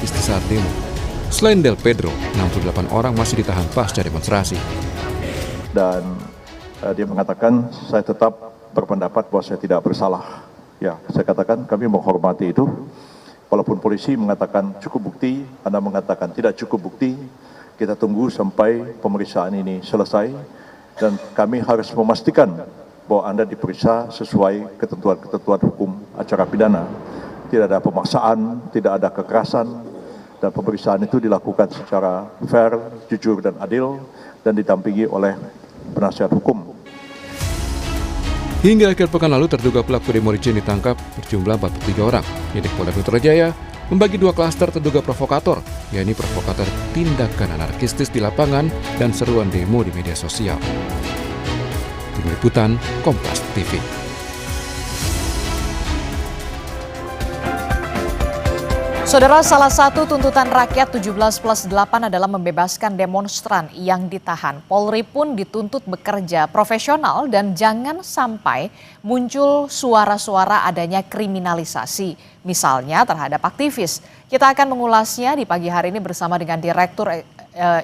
anarkis di saat demo. Selain Del Pedro, 68 orang masih ditahan pasca demonstrasi. Dan dia mengatakan, saya tetap berpendapat bahwa saya tidak bersalah. Ya, saya katakan kami menghormati itu. Walaupun polisi mengatakan cukup bukti, Anda mengatakan tidak cukup bukti, kita tunggu sampai pemeriksaan ini selesai. Dan kami harus memastikan bahwa Anda diperiksa sesuai ketentuan-ketentuan hukum acara pidana. Tidak ada pemaksaan, tidak ada kekerasan, dan pemeriksaan itu dilakukan secara fair, jujur, dan adil, dan didampingi oleh penasihat hukum. Hingga akhir pekan lalu terduga pelaku demo Rijen ditangkap berjumlah 43 orang. Penyidik Polda Metro Jaya membagi 2 klaster terduga provokator, yakni provokator tindakan anarkistis di lapangan dan seruan demo di media sosial. Tim Liputan Kompas TV. Saudara, salah satu tuntutan rakyat 17+8 adalah membebaskan demonstran yang ditahan. Polri pun dituntut bekerja profesional dan jangan sampai muncul suara-suara adanya kriminalisasi, misalnya terhadap aktivis. Kita akan mengulasnya di pagi hari ini bersama dengan Direktur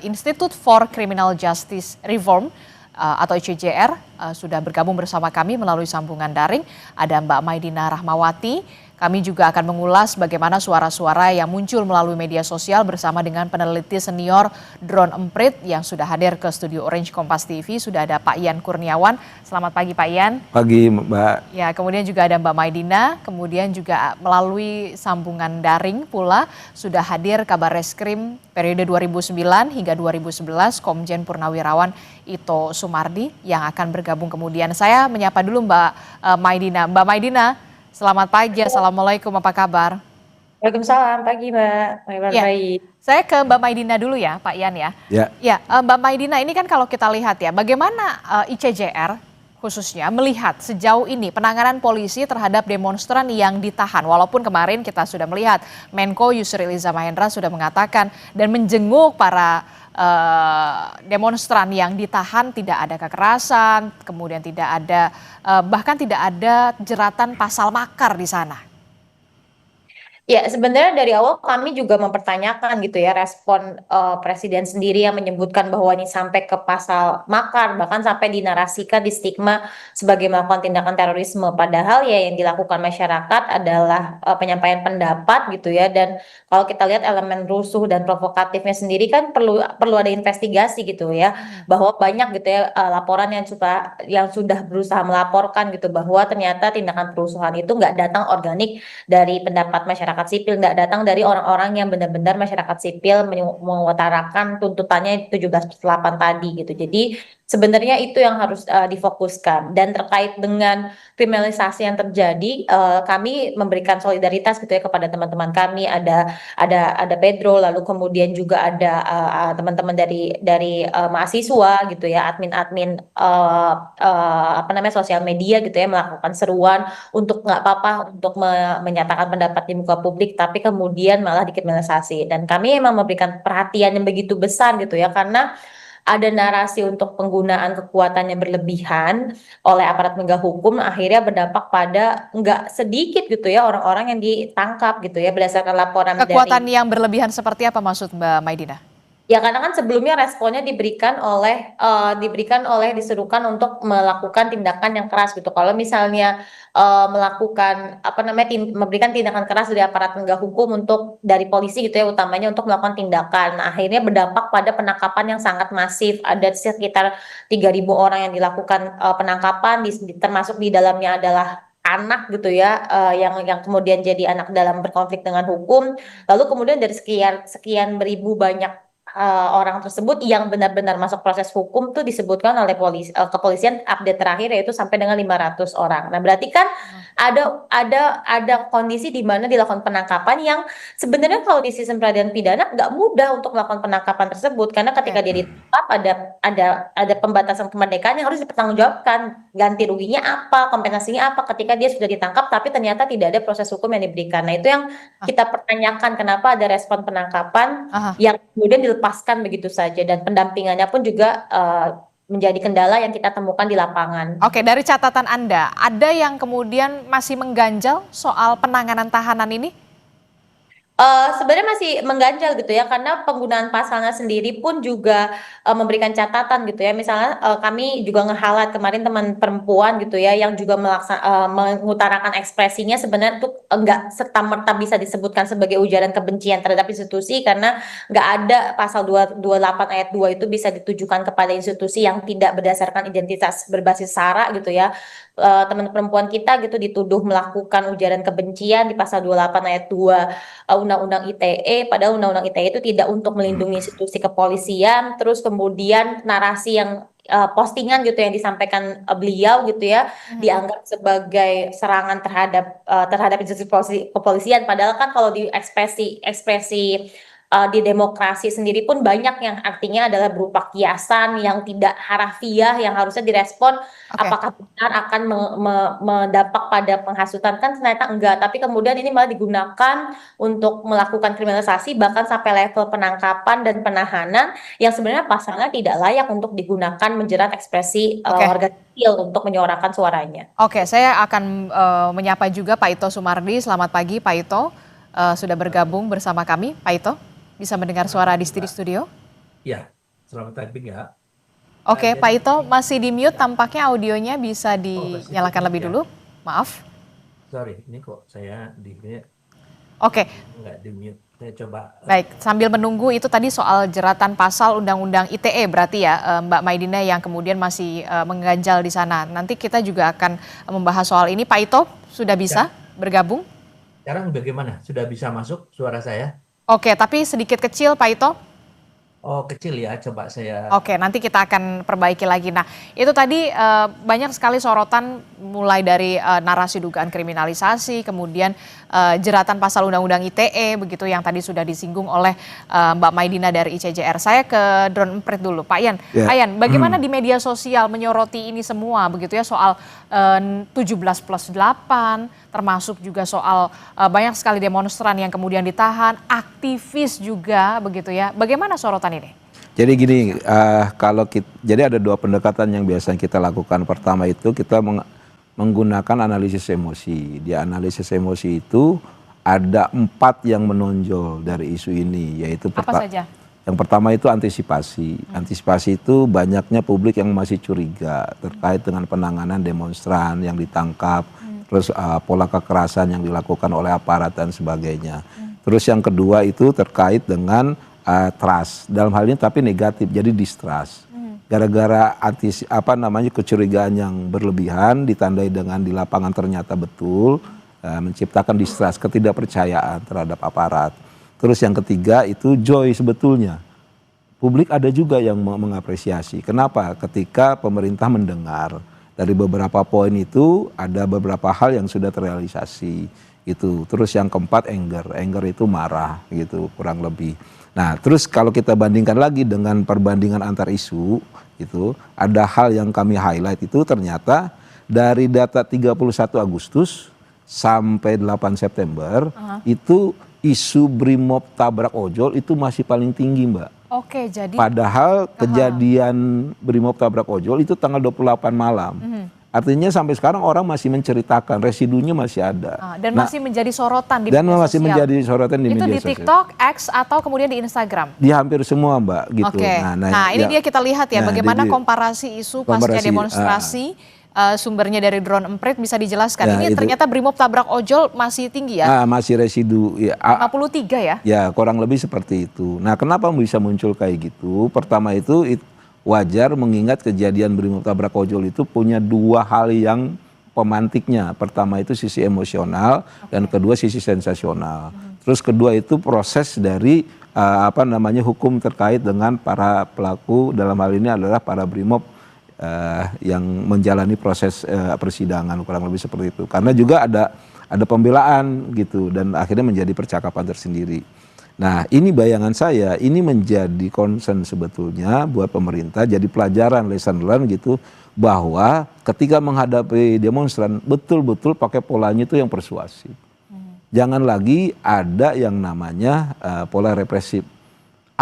Institute for Criminal Justice Reform atau ICJR, sudah bergabung bersama kami melalui sambungan daring. Ada Mbak Maidina Rahmawati. Kami juga akan mengulas bagaimana suara-suara yang muncul melalui media sosial bersama dengan peneliti senior Drone Emprit yang sudah hadir ke studio Orange Kompas TV. Sudah ada Pak Ian Kurniawan. Selamat pagi Pak Ian. Pagi Mbak. Ya, kemudian juga ada Mbak Maidina. Kemudian juga melalui sambungan daring pula sudah hadir Kabar Reskrim periode 2009 hingga 2011 Komjen Purnawirawan Ito Sumardi yang akan bergabung kemudian. Saya menyapa dulu Mbak Maidina. Mbak Maidina, selamat pagi, Assalamualaikum, apa kabar? Waalaikumsalam, pagi Mbak. Ya, saya ke Mbak Maidina dulu ya, Pak Ian ya. Ya, Mbak Maidina, ini kan kalau kita lihat ya, bagaimana ICJR khususnya melihat sejauh ini penanganan polisi terhadap demonstran yang ditahan. Walaupun kemarin kita sudah melihat Menko Yusril Iza Mahendra sudah mengatakan dan menjenguk para demonstran yang ditahan, tidak ada kekerasan, kemudian tidak ada bahkan tidak ada jeratan pasal makar di sana. Ya, sebenarnya dari awal kami juga mempertanyakan gitu ya respon Presiden sendiri yang menyebutkan bahwa ini sampai ke pasal makar, bahkan sampai dinarasikan di stigma sebagai melakukan tindakan terorisme. Padahal ya yang dilakukan masyarakat adalah penyampaian pendapat gitu ya. Dan kalau kita lihat elemen rusuh dan provokatifnya sendiri kan perlu ada investigasi gitu ya. Bahwa banyak gitu ya laporan yang sudah berusaha melaporkan gitu bahwa ternyata tindakan perusuhan itu nggak datang organik dari pendapat masyarakat sipil, nggak datang dari orang-orang yang benar-benar masyarakat sipil mengutarakan tuntutannya 17+8 tadi gitu. Jadi sebenarnya itu yang harus difokuskan. Dan terkait dengan kriminalisasi yang terjadi, kami memberikan solidaritas gitu ya kepada teman-teman kami. Ada Pedro, lalu kemudian juga ada teman-teman dari mahasiswa gitu ya, admin-admin sosial media gitu ya, melakukan seruan untuk nggak apa-apa untuk menyatakan pendapat di muka publik, tapi kemudian malah dikriminalisasi. Dan kami memang memberikan perhatian yang begitu besar gitu ya, karena ada narasi untuk penggunaan kekuatan yang berlebihan oleh aparat penegak hukum, akhirnya berdampak pada nggak sedikit gitu ya orang-orang yang ditangkap gitu ya berdasarkan laporan Kekuatan yang berlebihan seperti apa maksud Mbak Maidina? Ya, karena kan sebelumnya responnya diberikan disuruhkan untuk melakukan tindakan yang keras gitu. Kalau misalnya memberikan tindakan keras dari aparat penegak hukum dari polisi gitu ya, utamanya untuk melakukan tindakan. Nah, akhirnya berdampak pada penangkapan yang sangat masif. Ada sekitar 3.000 orang yang dilakukan penangkapan, termasuk di dalamnya adalah anak gitu ya, yang kemudian jadi anak dalam berkonflik dengan hukum. Lalu kemudian dari sekian beribu banyak orang tersebut yang benar-benar masuk proses hukum tuh disebutkan oleh kepolisian update terakhir yaitu sampai dengan 500 orang. Nah, berarti kan ada kondisi di mana dilakukan penangkapan yang sebenarnya kalau di sistem peradilan pidana nggak mudah untuk melakukan penangkapan tersebut, karena ketika dia ditangkap ada pembatasan kemerdekaan yang harus dipertanggungjawabkan, ganti ruginya apa, kompensasinya apa ketika dia sudah ditangkap tapi ternyata tidak ada proses hukum yang diberikan. Nah, itu yang kita pertanyakan, kenapa ada respon penangkapan yang kemudian dilepaskan begitu saja, dan pendampingannya pun juga menjadi kendala yang kita temukan di lapangan. Oke, dari catatan Anda, ada yang kemudian masih mengganjal soal penanganan tahanan ini? Sebenarnya masih mengganjal gitu ya, karena penggunaan pasalnya sendiri pun juga memberikan catatan gitu ya. Misalnya kami juga nge-highlight kemarin teman perempuan gitu ya, yang juga mengutarakan ekspresinya sebenarnya tuh enggak serta-merta bisa disebutkan sebagai ujaran kebencian terhadap institusi, karena nggak ada pasal 228 ayat 2 itu bisa ditujukan kepada institusi yang tidak berdasarkan identitas berbasis SARA gitu ya. Teman perempuan kita gitu dituduh melakukan ujaran kebencian di pasal 28 ayat 2 Undang-Undang ITE, padahal Undang-Undang ITE itu tidak untuk melindungi institusi kepolisian. Terus kemudian narasi yang postingan gitu yang disampaikan beliau gitu ya, dianggap sebagai serangan terhadap institusi kepolisian, padahal kan kalau di ekspresi di demokrasi sendiri pun banyak yang artinya adalah berupa kiasan yang tidak harafiah, yang harusnya direspon Oke. apakah benar akan mendampak pada penghasutan, kan ternyata enggak, tapi kemudian ini malah digunakan untuk melakukan kriminalisasi bahkan sampai level penangkapan dan penahanan yang sebenarnya pasalnya tidak layak untuk digunakan menjerat ekspresi Oke. warga sipil untuk menyuarakan suaranya. Oke, saya akan menyapa juga Pak Ito Sumardi. Selamat pagi Pak Ito, sudah bergabung bersama kami. Pak Ito, bisa mendengar suara di studio? Ya, selamat pagi ya. Oke, Pak Ito masih di mute, tampaknya audionya bisa dinyalakan lebih dulu. Maaf. Sorry, ini kok saya di mute. Oke. Enggak di mute. Saya coba. Baik, sambil menunggu itu tadi soal jeratan pasal Undang-Undang ITE berarti ya Mbak Maidina yang kemudian masih mengganjal di sana. Nanti kita juga akan membahas soal ini. Pak Ito sudah bisa bergabung? Sekarang bagaimana? Sudah bisa masuk suara saya? Oke, tapi sedikit kecil Pak Ito. Oh, kecil ya, coba saya. Oke, nanti kita akan perbaiki lagi. Nah, itu tadi banyak sekali sorotan mulai dari narasi dugaan kriminalisasi, kemudian jeratan pasal Undang-Undang ITE, begitu yang tadi sudah disinggung oleh Mbak Maidina dari ICJR. Saya ke Drone Emprit dulu, Pak Yan. Ya. Pak Yan, bagaimana di media sosial menyoroti ini semua, begitu ya, soal 17+8, termasuk juga soal banyak sekali demonstran yang kemudian ditahan, aktivis juga, begitu ya. Bagaimana sorotan ini? Jadi gini, jadi ada dua pendekatan yang biasa kita lakukan. Pertama itu kita menggunakan analisis emosi. Di analisis emosi itu ada 4 yang menonjol dari isu ini, yaitu Apa saja? yang pertama itu antisipasi. Antisipasi itu banyaknya publik yang masih curiga terkait dengan penanganan demonstran yang ditangkap, terus pola kekerasan yang dilakukan oleh aparat dan sebagainya. Terus yang kedua itu terkait dengan trust, dalam hal ini tapi negatif, jadi distrust. Gara-gara kecurigaan yang berlebihan ditandai dengan di lapangan ternyata betul, menciptakan distrust, ketidakpercayaan terhadap aparat. Terus yang ketiga itu joy sebetulnya. Publik ada juga yang mengapresiasi. Kenapa? Ketika pemerintah mendengar dari beberapa poin itu ada beberapa hal yang sudah terrealisasi gitu. Terus yang keempat anger itu marah gitu kurang lebih. Nah, terus kalau kita bandingkan lagi dengan perbandingan antar isu, itu ada hal yang kami highlight itu ternyata dari data 31 Agustus sampai 8 September itu isu Brimob tabrak ojol itu masih paling tinggi, Mbak. Oke, jadi Padahal kejadian Brimob tabrak ojol itu tanggal 28 malam. Artinya sampai sekarang orang masih menceritakan, residunya masih ada. dan masih menjadi sorotan di Dan media masih sosial. menjadi sorotan di Itu media di sosial. TikTok, X, atau kemudian di Instagram? Di hampir semua, Mbak, gitu. Oke, nah ini dia kita lihat ya Nah, bagaimana jadi komparasi isu pasca komparasi, demonstrasi. Sumbernya dari Drone Emprit bisa dijelaskan. Ya, Ini itu. ternyata Brimob tabrak ojol masih tinggi ya, masih residu. Ya, 53 ya? ya kurang lebih seperti itu. Nah, kenapa bisa muncul kayak gitu? Pertama itu wajar mengingat kejadian Brimob tabrak ojol itu punya dua hal yang pemantiknya. Pertama itu sisi emosional dan kedua sisi sensasional. Terus kedua itu proses dari hukum terkait dengan para pelaku, dalam hal ini adalah para Brimob yang menjalani proses persidangan, kurang lebih seperti itu. Karena juga ada pembelaan gitu dan akhirnya menjadi percakapan tersendiri. Nah, ini bayangan saya, ini menjadi concern sebetulnya buat pemerintah, jadi pelajaran, lesson learn gitu, bahwa ketika menghadapi demonstran betul-betul pakai polanya itu yang persuasif. Jangan lagi ada yang namanya pola represif.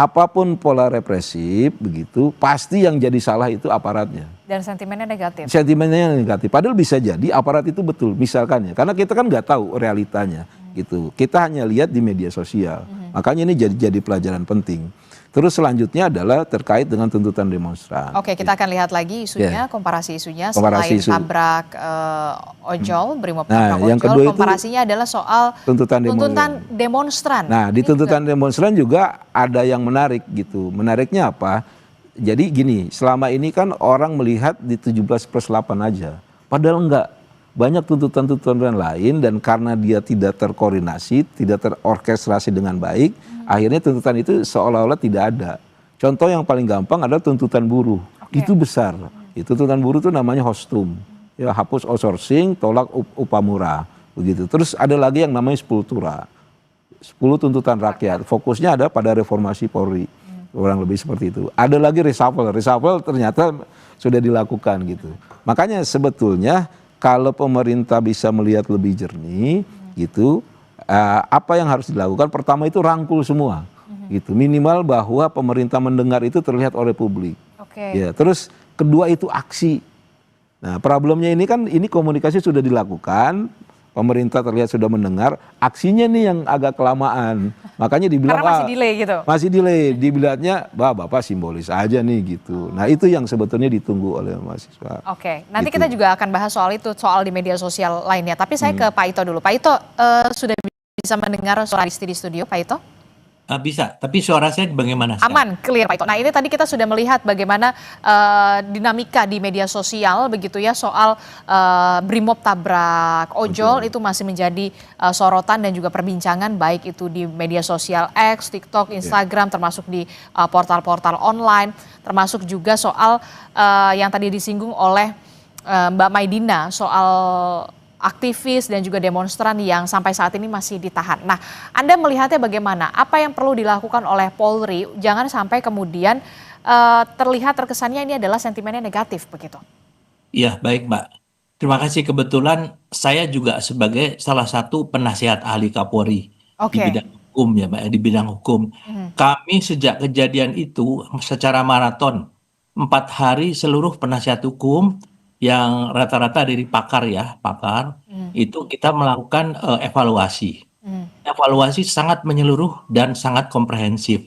Apapun pola represif begitu, pasti yang jadi salah itu aparatnya. Dan sentimennya negatif. Sentimennya negatif. Padahal bisa jadi aparat itu betul, misalkan ya. Karena kita kan nggak tahu realitanya. gitu. Kita hanya lihat di media sosial. Makanya ini jadi pelajaran penting. Terus selanjutnya adalah terkait dengan tuntutan demonstran. Oke, kita akan lihat lagi isunya, komparasi isunya Komparasi selain isu. tabrak ojol, brimob Nah, tabrak yang ojol, kedua itu komparasinya adalah soal tuntutan demonstran. Nah, di Ini tuntutan demonstran juga ada yang menarik gitu. Menariknya apa? Jadi gini, selama ini kan orang melihat di 17+8 aja. Padahal enggak. Banyak tuntutan-tuntutan lain dan karena dia tidak terkoordinasi, tidak terorkestrasi dengan baik, akhirnya tuntutan itu seolah-olah tidak ada. Contoh yang paling gampang adalah tuntutan buruh. Itu besar. Itu tuntutan buruh itu namanya Hostum. Ya, hapus outsourcing, tolak upah murah. Begitu. Terus ada lagi yang namanya 10 tura. 10 tuntutan rakyat. Fokusnya ada pada reformasi Polri. Kurang lebih seperti itu. Ada lagi reshuffle. Reshuffle ternyata sudah dilakukan gitu. Makanya sebetulnya kalau pemerintah bisa melihat lebih jernih gitu, apa yang harus dilakukan? Pertama itu rangkul semua. Gitu. Minimal bahwa pemerintah mendengar itu terlihat oleh publik. Ya, terus kedua itu aksi. Nah, problemnya ini kan ini komunikasi sudah dilakukan, pemerintah terlihat sudah mendengar, aksinya nih yang agak kelamaan. Makanya dibilang Karena masih delay gitu. Masih delay, dibilangnya Bapak simbolis aja nih gitu. Nah, itu yang sebetulnya ditunggu oleh mahasiswa. Oke, nanti Gitu. kita juga akan bahas soal itu, soal di media sosial lainnya. Tapi saya ke Pak Ito dulu. Pak Ito, sudah bisa mendengar suara Risti di studio, Pak Ito? Bisa, tapi suara saya bagaimana sekarang? Aman, clear Pak Ito. Nah, ini tadi kita sudah melihat bagaimana dinamika di media sosial begitu ya soal brimob tabrak ojol itu masih menjadi sorotan dan juga perbincangan baik itu di media sosial X, TikTok, Instagram, termasuk di portal-portal online, termasuk juga soal yang tadi disinggung oleh Mbak Maidina soal aktivis dan juga demonstran yang sampai saat ini masih ditahan. Nah, Anda melihatnya bagaimana? Apa yang perlu dilakukan oleh Polri? Jangan sampai kemudian terlihat terkesannya ini adalah sentimennya negatif begitu. Iya, baik Mbak. Terima kasih. Kebetulan saya juga sebagai salah satu penasihat ahli Kapolri di bidang hukum ya Mbak, di bidang hukum. Kami sejak kejadian itu secara maraton 4 hari seluruh penasihat hukum yang rata-rata dari pakar itu kita melakukan evaluasi. Evaluasi sangat menyeluruh dan sangat komprehensif.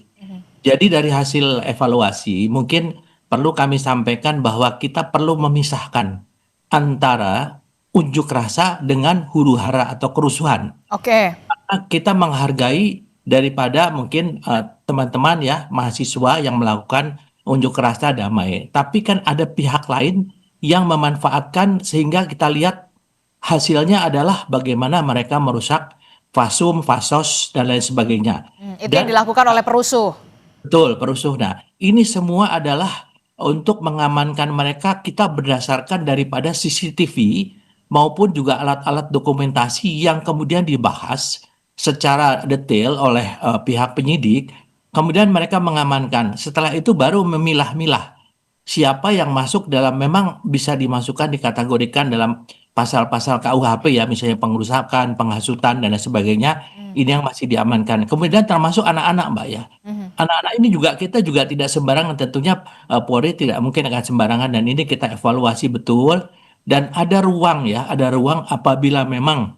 Jadi dari hasil evaluasi mungkin perlu kami sampaikan bahwa kita perlu memisahkan antara unjuk rasa dengan huru-hara atau kerusuhan. Karena kita menghargai daripada mungkin teman-teman ya mahasiswa yang melakukan unjuk rasa damai. Tapi kan ada pihak lain yang memanfaatkan sehingga kita lihat hasilnya adalah bagaimana mereka merusak fasum, fasos, dan lain sebagainya. Itu yang dilakukan oleh perusuh. Betul, perusuh. Nah, ini semua adalah untuk mengamankan mereka kita berdasarkan daripada CCTV maupun juga alat-alat dokumentasi yang kemudian dibahas secara detail oleh pihak penyidik. Kemudian mereka mengamankan. Setelah itu baru memilah-milah siapa yang masuk dalam memang bisa dimasukkan dikategorikan dalam pasal-pasal KUHP ya, misalnya pengerusakan, penghasutan dan lain sebagainya. Ini yang masih diamankan. Kemudian termasuk anak-anak Mbak ya. Anak-anak ini juga kita juga tidak sembarangan, tentunya Polri tidak mungkin akan sembarangan dan ini kita evaluasi betul dan ada ruang ya, ada ruang apabila memang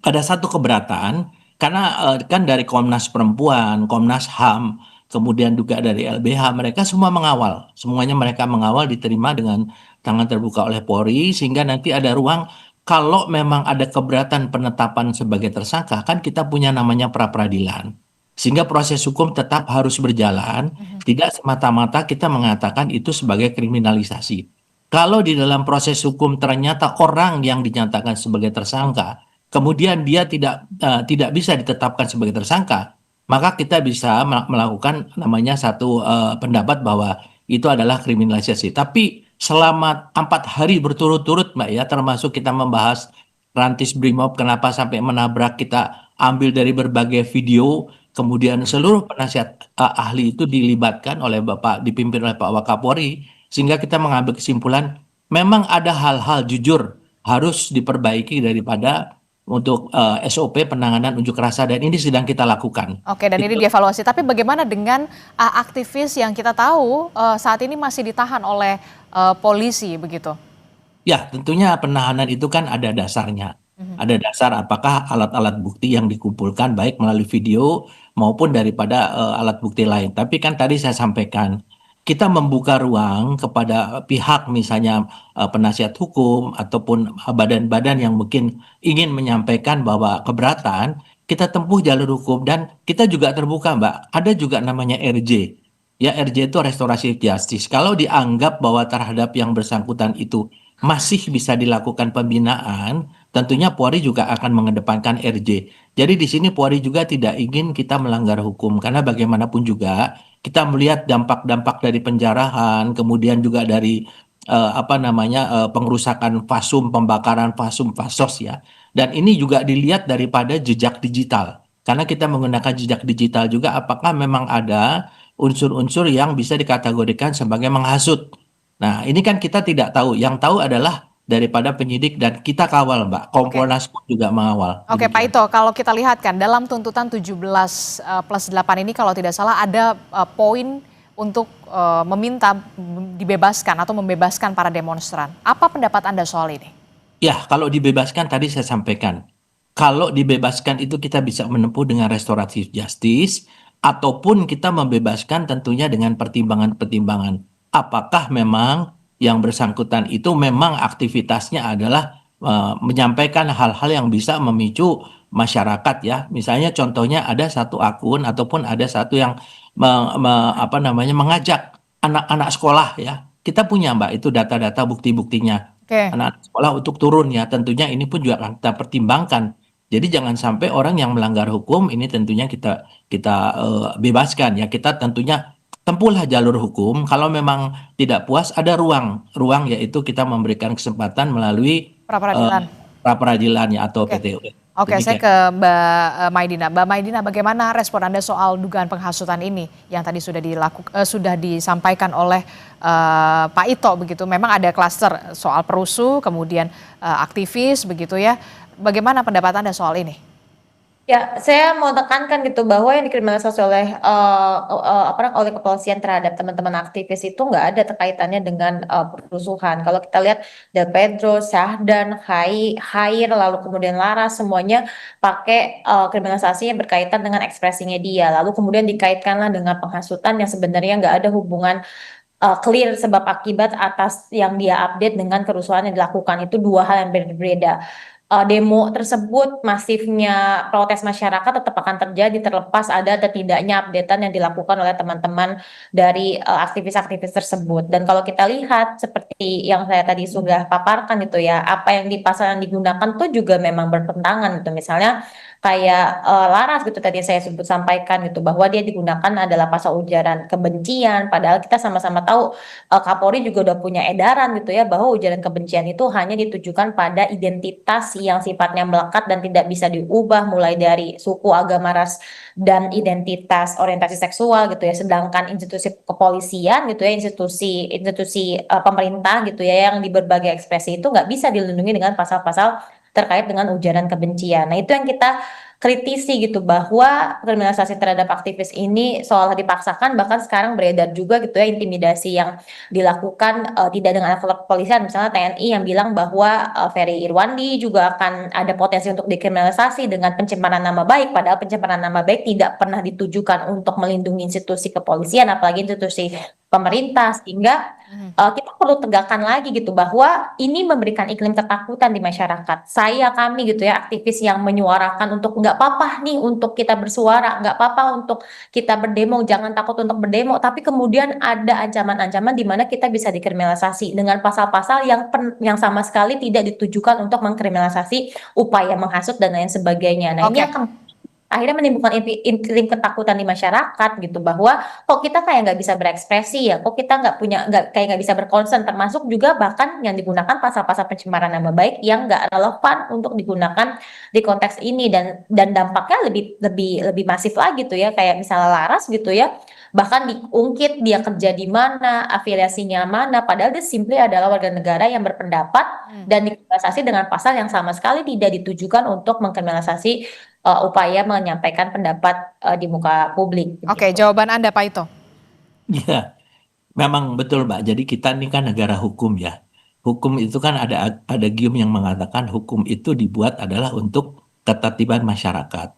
ada satu keberatan karena kan dari Komnas Perempuan, Komnas HAM, kemudian juga dari LBH, mereka semua mengawal. Semuanya mereka mengawal, diterima dengan tangan terbuka oleh Polri, sehingga nanti ada ruang kalau memang ada keberatan penetapan sebagai tersangka, kan kita punya namanya pra-peradilan. Sehingga proses hukum tetap harus berjalan, tidak semata-mata kita mengatakan itu sebagai kriminalisasi. Kalau di dalam proses hukum ternyata orang yang dinyatakan sebagai tersangka, kemudian dia tidak bisa ditetapkan sebagai tersangka, maka kita bisa melakukan namanya satu pendapat bahwa itu adalah kriminalisasi. Tapi selama 4 hari berturut-turut Mbak ya, termasuk kita membahas Rantis Brimob kenapa sampai menabrak, kita ambil dari berbagai video, kemudian seluruh penasihat ahli itu dilibatkan oleh dipimpin oleh Pak Wakapolri, sehingga kita mengambil kesimpulan memang ada hal-hal jujur harus diperbaiki daripada untuk SOP penanganan unjuk rasa dan ini sedang kita lakukan. Oke, dan ini dievaluasi. Tapi bagaimana dengan aktivis yang kita tahu saat ini masih ditahan oleh polisi begitu? Ya, tentunya penahanan itu kan ada dasarnya. Ada dasar apakah alat-alat bukti yang dikumpulkan baik melalui video maupun daripada alat bukti lain. Tapi kan tadi saya sampaikan, kita membuka ruang kepada pihak misalnya penasihat hukum ataupun badan-badan yang mungkin ingin menyampaikan bahwa keberatan, kita tempuh jalur hukum dan kita juga terbuka, Mbak. Ada juga namanya RJ. Ya, RJ itu restoratif justice. Kalau dianggap bahwa terhadap yang bersangkutan itu masih bisa dilakukan pembinaan, tentunya Polri juga akan mengedepankan RJ. Jadi di sini Polri juga tidak ingin kita melanggar hukum karena bagaimanapun juga kita melihat dampak-dampak dari penjarahan, kemudian juga dari pengrusakan fasum, pembakaran fasum, fasos ya. Dan ini juga dilihat daripada jejak digital. Karena kita menggunakan jejak digital juga apakah memang ada unsur-unsur yang bisa dikategorikan sebagai menghasut. Nah, ini kan kita tidak tahu. Yang tahu adalah daripada penyidik dan kita kawal, Mbak. Kompolnas pun juga mengawal. Oke, Pak Ito, kalau kita lihat kan dalam tuntutan 17+8 ini kalau tidak salah ada poin untuk meminta dibebaskan atau membebaskan para demonstran. Apa pendapat Anda soal ini? Ya, kalau dibebaskan tadi saya sampaikan. Kalau dibebaskan itu kita bisa menempuh dengan restoratif justice ataupun kita membebaskan tentunya dengan pertimbangan-pertimbangan. Apakah memang yang bersangkutan itu memang aktivitasnya adalah menyampaikan hal-hal yang bisa memicu masyarakat ya. Misalnya contohnya ada satu akun ataupun ada satu yang mengajak anak-anak sekolah ya. Kita punya Mbak itu data-data bukti-buktinya. Oke. Anak sekolah untuk turun ya. Tentunya ini pun juga akan kita pertimbangkan. Jadi jangan sampai orang yang melanggar hukum ini tentunya kita bebaskan ya. Kita tentunya tempuhlah jalur hukum. Kalau memang tidak puas ada ruang yaitu kita memberikan kesempatan melalui Pra-peradilan. pra-peradilan ya atau Oke. PTU. Oke, saya ke Mbak Maidina. Mbak Maidina, bagaimana respon Anda soal dugaan penghasutan ini yang tadi sudah disampaikan oleh Pak Ito begitu. Memang ada klaster soal perusuh, kemudian aktivis begitu ya. Bagaimana pendapat Anda soal ini? Ya, saya mau tekankan gitu bahwa yang dikriminalisasi oleh oleh kepolisian terhadap teman-teman aktivis itu nggak ada terkaitannya dengan perusuhan. Kalau kita lihat Del Pedro, Syahdan, Khair, lalu kemudian Laras, semuanya pakai kriminalisasi yang berkaitan dengan ekspresinya dia. Lalu kemudian dikaitkanlah dengan penghasutan yang sebenarnya nggak ada hubungan clear sebab akibat atas yang dia update dengan kerusuhan yang dilakukan. Itu dua hal yang berbeda. Demo tersebut, masifnya protes masyarakat tetap akan terjadi terlepas ada atau tidaknya updatean yang dilakukan oleh teman-teman dari aktivis-aktivis tersebut. Dan kalau kita lihat seperti yang saya tadi sudah paparkan gitu ya, apa yang di pasal yang digunakan tuh juga memang bertentangan gitu. Misalnya kayak Laras gitu tadi saya sampaikan gitu bahwa dia digunakan adalah pasal ujaran kebencian, padahal kita sama-sama tahu Kapolri juga udah punya edaran gitu ya bahwa ujaran kebencian itu hanya ditujukan pada identitas yang sifatnya melekat dan tidak bisa diubah mulai dari suku, agama, ras dan identitas orientasi seksual gitu ya. Sedangkan institusi kepolisian gitu ya, institusi pemerintah gitu ya yang di berbagai ekspresi itu nggak bisa dilindungi dengan pasal-pasal terkait dengan ujaran kebencian. Nah, itu yang kita kritisi gitu bahwa kriminalisasi terhadap aktivis ini seolah dipaksakan, bahkan sekarang beredar juga gitu ya intimidasi yang dilakukan tidak dengan alat kepolisian, misalnya TNI yang bilang bahwa Ferry Irwandi juga akan ada potensi untuk dikriminalisasi dengan pencemaran nama baik, padahal pencemaran nama baik tidak pernah ditujukan untuk melindungi institusi kepolisian apalagi institusi pemerintah, sehingga kita perlu tegakkan lagi gitu bahwa ini memberikan iklim ketakutan di masyarakat. Kami gitu ya aktivis yang menyuarakan untuk nggak apa-apa nih untuk kita bersuara, nggak apa-apa untuk kita berdemo, jangan takut untuk berdemo, tapi kemudian ada ancaman-ancaman di mana kita bisa dikriminalisasi dengan pasal-pasal yang sama sekali tidak ditujukan untuk mengkriminalisasi upaya menghasut dan lain sebagainya. Nah, ini akan akhirnya menimbulkan iklim ketakutan di masyarakat gitu bahwa kok kita kayak nggak bisa berekspresi ya, kok kita nggak bisa berkonsen, termasuk juga bahkan yang digunakan pasal-pasal pencemaran nama baik yang nggak relevan untuk digunakan di konteks ini dan dampaknya lebih masif lagi tuh ya, kayak misalnya Laras gitu ya, bahkan diungkit dia kerja di mana, afiliasinya mana, padahal dia simply adalah warga negara yang berpendapat dan dikriminalisasi dengan pasal yang sama sekali tidak ditujukan untuk mengkriminalisasi upaya menyampaikan pendapat di muka publik. Oke, jawaban Anda Pak Ito. Ya, memang betul Mbak. Jadi kita ini kan negara hukum ya. hukum itu kan ada gium yang mengatakan hukum itu dibuat adalah untuk ketertiban masyarakat.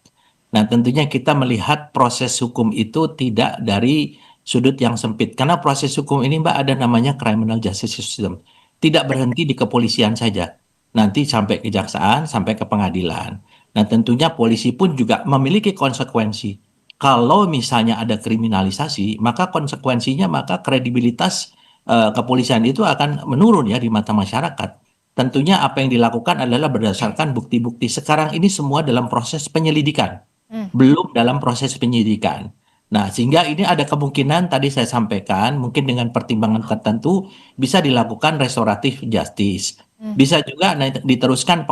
Nah, tentunya kita melihat proses hukum itu tidak dari sudut yang sempit. Karena proses hukum ini, Mbak, ada namanya criminal justice system. Tidak berhenti di kepolisian saja. Nanti sampai kejaksaan, sampai ke pengadilan. Nah, tentunya polisi pun juga memiliki konsekuensi. Kalau misalnya ada kriminalisasi, maka konsekuensinya, maka kredibilitas kepolisian itu akan menurun ya di mata masyarakat. Tentunya apa yang dilakukan adalah berdasarkan bukti-bukti. Sekarang ini semua dalam proses penyelidikan, belum dalam proses penyidikan. Nah, sehingga ini ada kemungkinan tadi saya sampaikan, mungkin dengan pertimbangan tertentu bisa dilakukan restoratif justice. Bisa juga diteruskan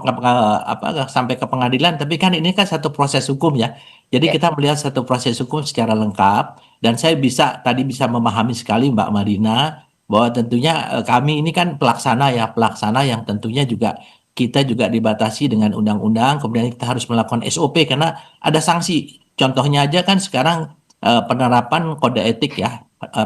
sampai ke pengadilan, tapi kan ini kan satu proses hukum ya. Jadi kita melihat satu proses hukum secara lengkap, dan saya tadi bisa memahami sekali Mbak Madina, bahwa tentunya kami ini kan pelaksana yang tentunya juga kita juga dibatasi dengan undang-undang, kemudian kita harus melakukan SOP karena ada sanksi. Contohnya aja kan sekarang penerapan kode etik ya,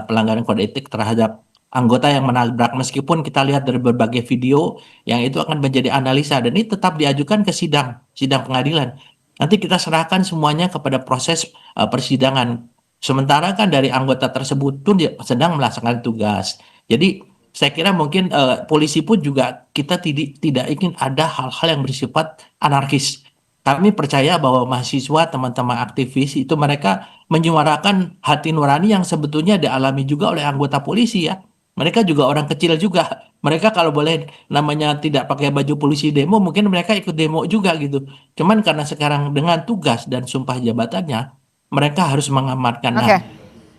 pelanggaran kode etik terhadap anggota yang menabrak, meskipun kita lihat dari berbagai video yang itu akan menjadi analisa dan ini tetap diajukan ke sidang pengadilan. Nanti kita serahkan semuanya kepada proses persidangan. Sementara kan dari anggota tersebut pun dia sedang melaksanakan tugas. Jadi saya kira mungkin polisi pun juga kita tidak ingin ada hal-hal yang bersifat anarkis. Kami percaya bahwa mahasiswa, teman-teman aktivis itu mereka menyuarakan hati nurani yang sebetulnya dialami juga oleh anggota polisi ya. Mereka juga orang kecil juga. Mereka kalau boleh namanya tidak pakai baju polisi demo, mungkin mereka ikut demo juga gitu. Cuman karena sekarang dengan tugas dan sumpah jabatannya, mereka harus mengamankan. Nah,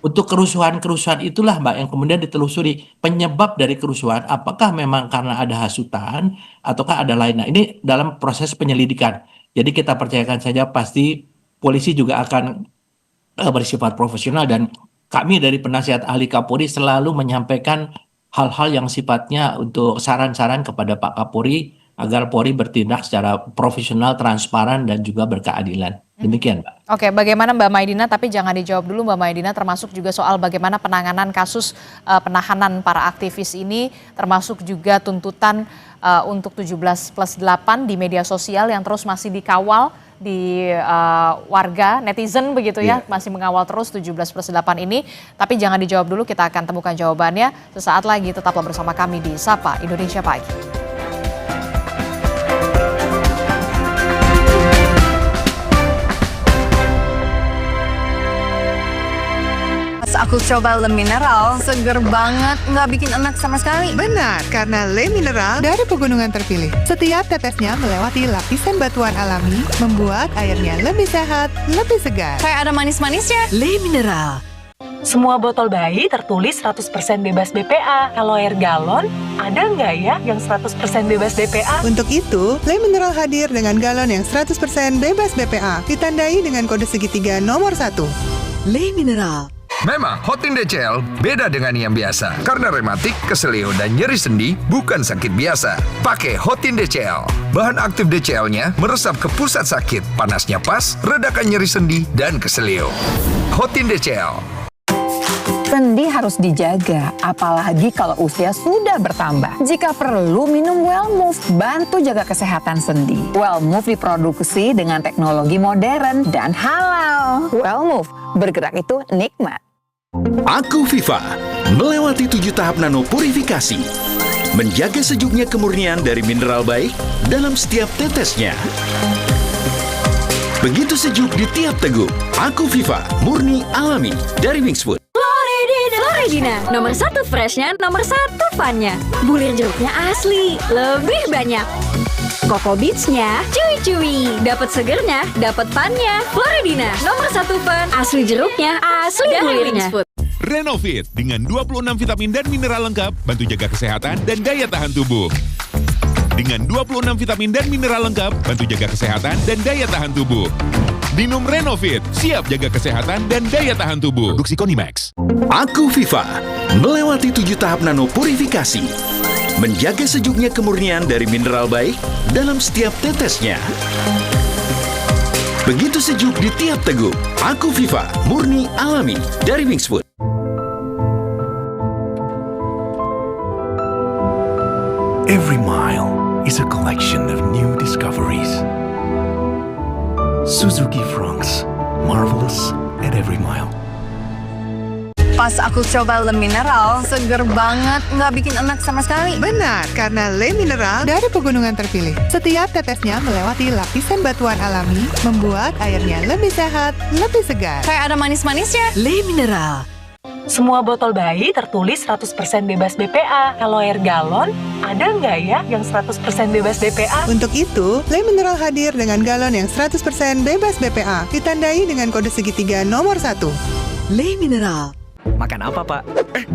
untuk kerusuhan-kerusuhan itulah Mbak yang kemudian ditelusuri penyebab dari kerusuhan. Apakah memang karena ada hasutan ataukah ada lain. Nah, ini dalam proses penyelidikan. Jadi kita percayakan saja pasti polisi juga akan bersifat profesional dan kami dari penasihat ahli Kapolri selalu menyampaikan hal-hal yang sifatnya untuk saran-saran kepada Pak Kapolri agar Polri bertindak secara profesional, transparan, dan juga berkeadilan. Demikian, Mbak. Oke, bagaimana Mbak Maidina? Tapi jangan dijawab dulu Mbak Maidina, termasuk juga soal bagaimana penanganan kasus penahanan para aktivis ini, termasuk juga tuntutan untuk 17+8 di media sosial yang terus masih dikawal di warga, netizen begitu ya, masih mengawal terus 17+8 ini. Tapi jangan dijawab dulu, kita akan temukan jawabannya sesaat lagi. Tetaplah bersama kami di Sapa Indonesia Pagi. Aku coba Le Mineral, seger banget, nggak bikin enak sama sekali. Benar, karena Le Mineral dari pegunungan terpilih. Setiap tetesnya melewati lapisan batuan alami, membuat airnya lebih sehat, lebih segar. Kayak ada manis-manisnya. Le Mineral. Semua botol bayi tertulis 100% bebas BPA. Kalau air galon, ada nggak ya yang 100% bebas BPA? Untuk itu, Le Mineral hadir dengan galon yang 100% bebas BPA, ditandai dengan kode segitiga nomor 1. Le Mineral. Memang Hotin DCL beda dengan yang biasa. Karena rematik, keselio, dan nyeri sendi bukan sakit biasa. Pakai Hotin DCL. Bahan aktif DCL-nya meresap ke pusat sakit. Panasnya pas, redakan nyeri sendi dan keselio. Hotin DCL. Sendi harus dijaga, apalagi kalau usia sudah bertambah. Jika perlu, minum Wellmove, bantu jaga kesehatan sendi. Wellmove diproduksi dengan teknologi modern dan halal. Wellmove, bergerak itu nikmat. Aku Viva, melewati 7 tahap nano purifikasi. Menjaga sejuknya kemurnian dari mineral baik dalam setiap tetesnya. Begitu sejuk di tiap teguk. Aku Viva, murni alami dari Wingswood. Floridina, nomor 1 freshnya, nomor 1 funnya. Bulir jeruknya asli, lebih banyak. Coco Beats-nya cuy-cuy, dapat segernya, dapat funnya. Floridina, nomor 1 fun, asli jeruknya, asli bulirnya. Renovit dengan 26 vitamin dan mineral lengkap, bantu jaga kesehatan dan daya tahan tubuh. Dengan 26 vitamin dan mineral lengkap, bantu jaga kesehatan dan daya tahan tubuh. Minum Renovit, siap jaga kesehatan dan daya tahan tubuh. Produksi Konimax. Aku Viva, melewati 7 tahap nano purifikasi. Menjaga sejuknya kemurnian dari mineral baik dalam setiap tetesnya. Begitu sejuk di tiap teguk. Aku Viva, murni alami dari Wingswood. Every mile is a collection of new discoveries. Suzuki Franks, marvelous at every mile. Pas aku coba Le Mineral, seger banget, nggak bikin enak sama sekali. Benar, karena Le Mineral dari pegunungan terpilih. Setiap tetesnya melewati lapisan batuan alami, membuat airnya lebih sehat, lebih segar. Kayak ada manis-manisnya. Le Mineral. Semua botol bayi tertulis 100% bebas BPA. Kalau air galon, ada nggak ya yang 100% bebas BPA? Untuk itu, Le Mineral hadir dengan galon yang 100% bebas BPA, ditandai dengan kode segitiga nomor 1. Le Mineral. Makan apa, Pak?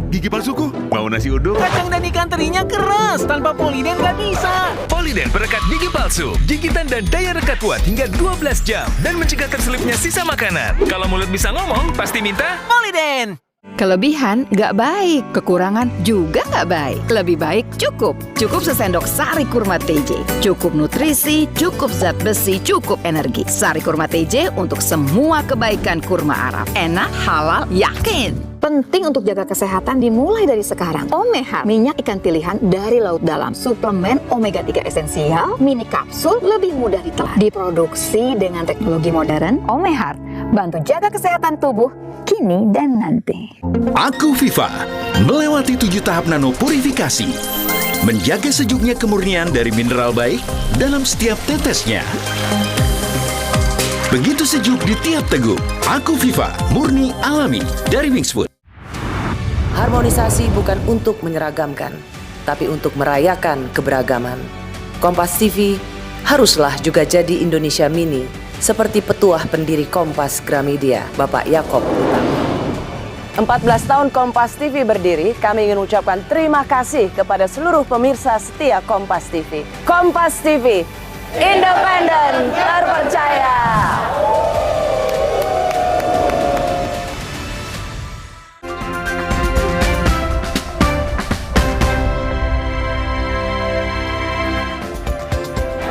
Gigi palsuku, mau nasi uduk? Kacang dan ikan terinya keras, tanpa Poliden nggak bisa. Poliden perekat gigi palsu, gigitan dan daya rekat kuat hingga 12 jam dan mencegah terselipnya sisa makanan. Kalau mulut bisa ngomong, pasti minta Poliden. Kelebihan nggak baik, kekurangan juga nggak baik. Lebih baik cukup. Cukup sesendok Sari Kurma TJ. Cukup nutrisi, cukup zat besi, cukup energi. Sari Kurma TJ untuk semua kebaikan kurma Arab. Enak, halal, yakin. Penting untuk jaga kesehatan dimulai dari sekarang. Omehar, minyak ikan pilihan dari laut dalam. Suplemen omega 3 esensial, mini kapsul lebih mudah ditelan. Diproduksi dengan teknologi modern. Omehar, bantu jaga kesehatan tubuh kini dan nanti. Aku Viva melewati 7 tahap nano purifikasi, menjaga sejuknya kemurnian dari mineral baik dalam setiap tetesnya. Begitu sejuk di tiap teguk. Aku Viva, murni alami dari Wingsfood. Harmonisasi bukan untuk menyeragamkan, tapi untuk merayakan keberagaman. Kompas TV haruslah juga jadi Indonesia Mini, seperti petuah pendiri Kompas Gramedia, Bapak Yakob Utama. 14 tahun Kompas TV berdiri, kami ingin ucapkan terima kasih kepada seluruh pemirsa setia Kompas TV. Kompas TV, independen, terpercaya.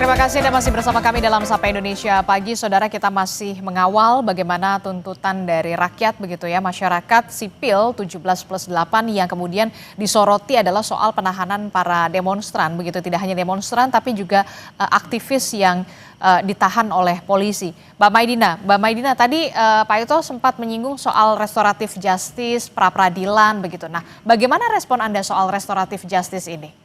Terima kasih Anda masih bersama kami dalam Sapa Indonesia Pagi. Saudara, kita masih mengawal bagaimana tuntutan dari rakyat begitu ya, masyarakat sipil 17+8 yang kemudian disoroti adalah soal penahanan para demonstran begitu. Tidak hanya demonstran tapi juga aktivis yang ditahan oleh polisi. Mbak Maidina tadi Pak Ito sempat menyinggung soal restoratif justice, pra-peradilan begitu. Nah, bagaimana respon Anda soal restoratif justice ini?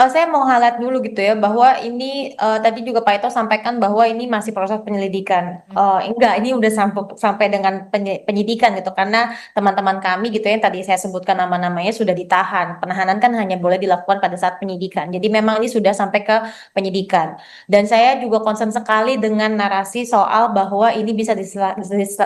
Saya mau highlight dulu gitu ya, bahwa ini tadi juga Pak Ito sampaikan bahwa ini masih proses penyelidikan. Enggak, ini udah sampai dengan penyidikan gitu, karena teman-teman kami gitu ya, yang tadi saya sebutkan nama-namanya sudah ditahan. Penahanan kan hanya boleh dilakukan pada saat penyidikan. Jadi memang ini sudah sampai ke penyidikan. Dan saya juga concern sekali dengan narasi soal bahwa ini bisa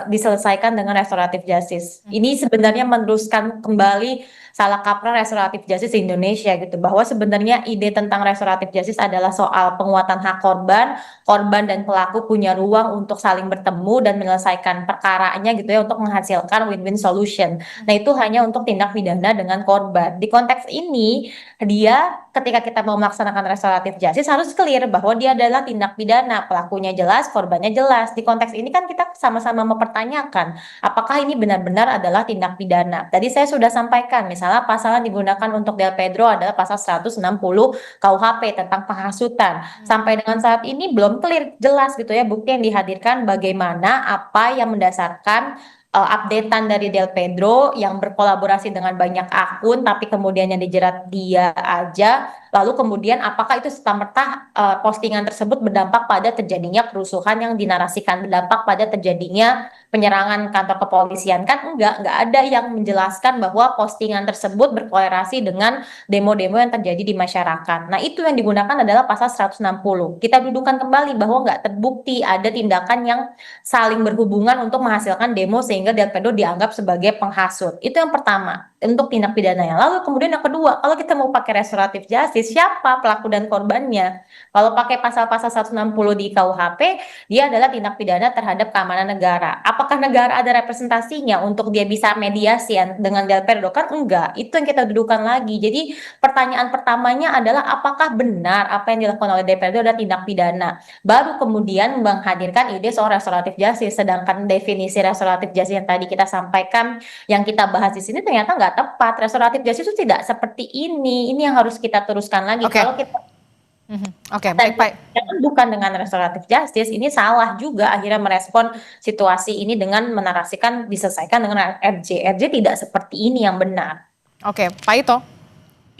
diselesaikan dengan restoratif justice. Ini sebenarnya meneruskan kembali salah kaprah restoratif justice di Indonesia gitu, bahwa sebenarnya ide tentang restoratif justice adalah soal penguatan hak korban dan pelaku punya ruang untuk saling bertemu dan menyelesaikan perkaranya gitu ya, untuk menghasilkan win-win solution. Nah, itu hanya untuk tindak pidana dengan korban. Di konteks ini, dia ketika kita mau melaksanakan restoratif justice harus clear bahwa dia adalah tindak pidana, pelakunya jelas, korbannya jelas. Di konteks ini kan kita sama-sama mempertanyakan apakah ini benar-benar adalah tindak pidana. Tadi saya sudah sampaikan, misalnya pasal yang digunakan untuk Del Pedro adalah pasal 160 KUHP tentang penghasutan. Sampai dengan saat ini belum clear, jelas gitu ya, bukti yang dihadirkan bagaimana apa yang mendasarkan updatean dari Del Pedro yang berkolaborasi dengan banyak akun, tapi kemudian yang dijerat dia aja. Lalu kemudian apakah itu serta-merta postingan tersebut berdampak pada terjadinya kerusuhan yang dinarasikan, berdampak pada terjadinya penyerangan kantor kepolisian? Kan enggak ada yang menjelaskan bahwa postingan tersebut berkorelasi dengan demo-demo yang terjadi di masyarakat. Nah, itu yang digunakan adalah pasal 160. Kita dudukkan kembali bahwa enggak terbukti ada tindakan yang saling berhubungan untuk menghasilkan demo sehingga Del Pedro dianggap sebagai penghasut. Itu yang pertama, untuk tindak pidananya. Lalu kemudian yang kedua, kalau kita mau pakai restoratif justice, siapa pelaku dan korbannya? Kalau pakai pasal-pasal 160 di KUHP, dia adalah tindak pidana terhadap keamanan negara. Apakah negara ada representasinya untuk dia bisa mediasi dengan Del Pedro? Kan enggak. Itu yang kita dudukan lagi. Jadi pertanyaan pertamanya adalah apakah benar apa yang dilakukan oleh Del Pedro adalah tindak pidana? Baru kemudian menghadirkan ide soal restoratif justice. Sedangkan definisi restoratif justice yang tadi kita sampaikan, yang kita bahas di sini ternyata nggak tepat. Restoratif justice itu tidak seperti ini. Ini yang harus kita terus luruskan lagi. Oke. Kalau kita Oke, baik Pak. bukan dengan restoratif justice, ini salah juga akhirnya merespon situasi ini dengan menarasikan diselesaikan dengan RJ. RJ tidak seperti ini yang benar. Oke, Pak Ito,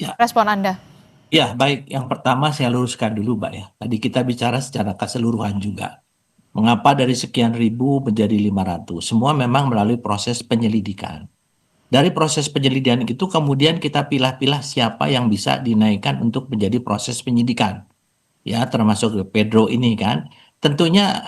Ya. respon Anda. Ya, baik. Yang pertama saya luruskan dulu, Mbak ya. Tadi kita bicara secara keseluruhan juga. Mengapa dari sekian ribu menjadi 500? Semua memang melalui proses penyelidikan. Dari proses penyelidikan itu kemudian kita pilah-pilah siapa yang bisa dinaikkan untuk menjadi proses penyidikan. Ya, termasuk Pedro ini kan. Tentunya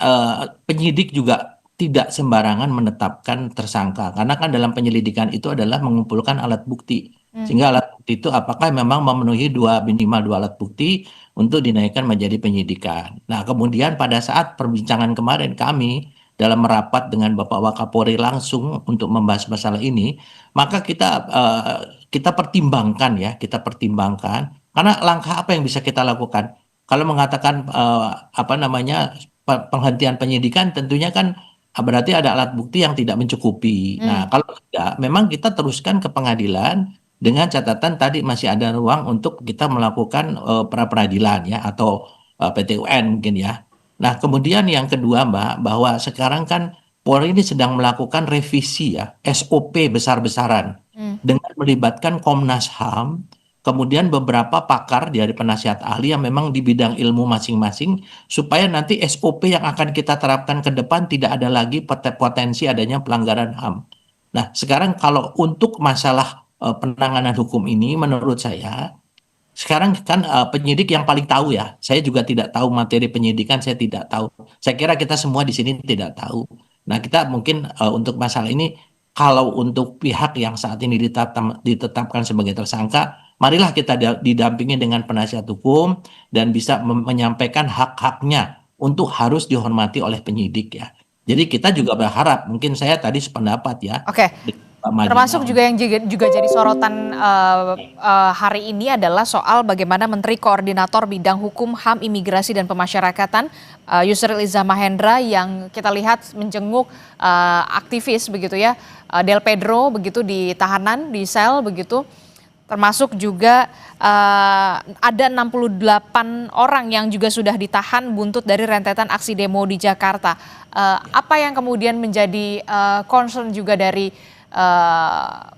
penyidik juga tidak sembarangan menetapkan tersangka. Karena kan dalam penyelidikan itu adalah mengumpulkan alat bukti. Sehingga alat bukti itu apakah memang memenuhi minimal dua alat bukti untuk dinaikkan menjadi penyidikan. Nah, kemudian pada saat perbincangan kemarin kami dalam merapat dengan Bapak Wakapolri langsung untuk membahas masalah ini, maka kita pertimbangkan ya, karena langkah apa yang bisa kita lakukan. Kalau mengatakan penghentian penyidikan, tentunya kan berarti ada alat bukti yang tidak mencukupi. Nah, kalau tidak, memang kita teruskan ke pengadilan dengan catatan tadi masih ada ruang untuk kita melakukan pra peradilan ya, atau PT UN mungkin ya. Nah, kemudian yang kedua Mbak, bahwa sekarang kan Polri ini sedang melakukan revisi ya, SOP besar-besaran dengan melibatkan Komnas HAM, kemudian beberapa pakar dari penasihat ahli yang memang di bidang ilmu masing-masing, supaya nanti SOP yang akan kita terapkan ke depan tidak ada lagi potensi adanya pelanggaran HAM. Nah, sekarang kalau untuk masalah penanganan hukum ini, menurut saya sekarang kan penyidik yang paling tahu ya. Saya juga tidak tahu materi penyidikan, saya tidak tahu. Saya kira kita semua di sini tidak tahu. Nah, kita mungkin untuk masalah ini, kalau untuk pihak yang saat ini ditetapkan sebagai tersangka, marilah kita didampingi dengan penasihat hukum dan bisa menyampaikan hak-haknya untuk harus dihormati oleh penyidik ya. Jadi kita juga berharap, mungkin saya tadi sependapat ya. Oke. Termasuk juga yang juga jadi sorotan hari ini adalah soal bagaimana Menteri Koordinator Bidang Hukum, HAM, Imigrasi dan Pemasyarakatan Yusril Iza Mahendra yang kita lihat menjenguk aktivis begitu ya, Del Pedro begitu di tahanan di sel begitu. Termasuk juga ada 68 orang yang juga sudah ditahan buntut dari rentetan aksi demo di Jakarta. Apa yang kemudian menjadi concern juga dari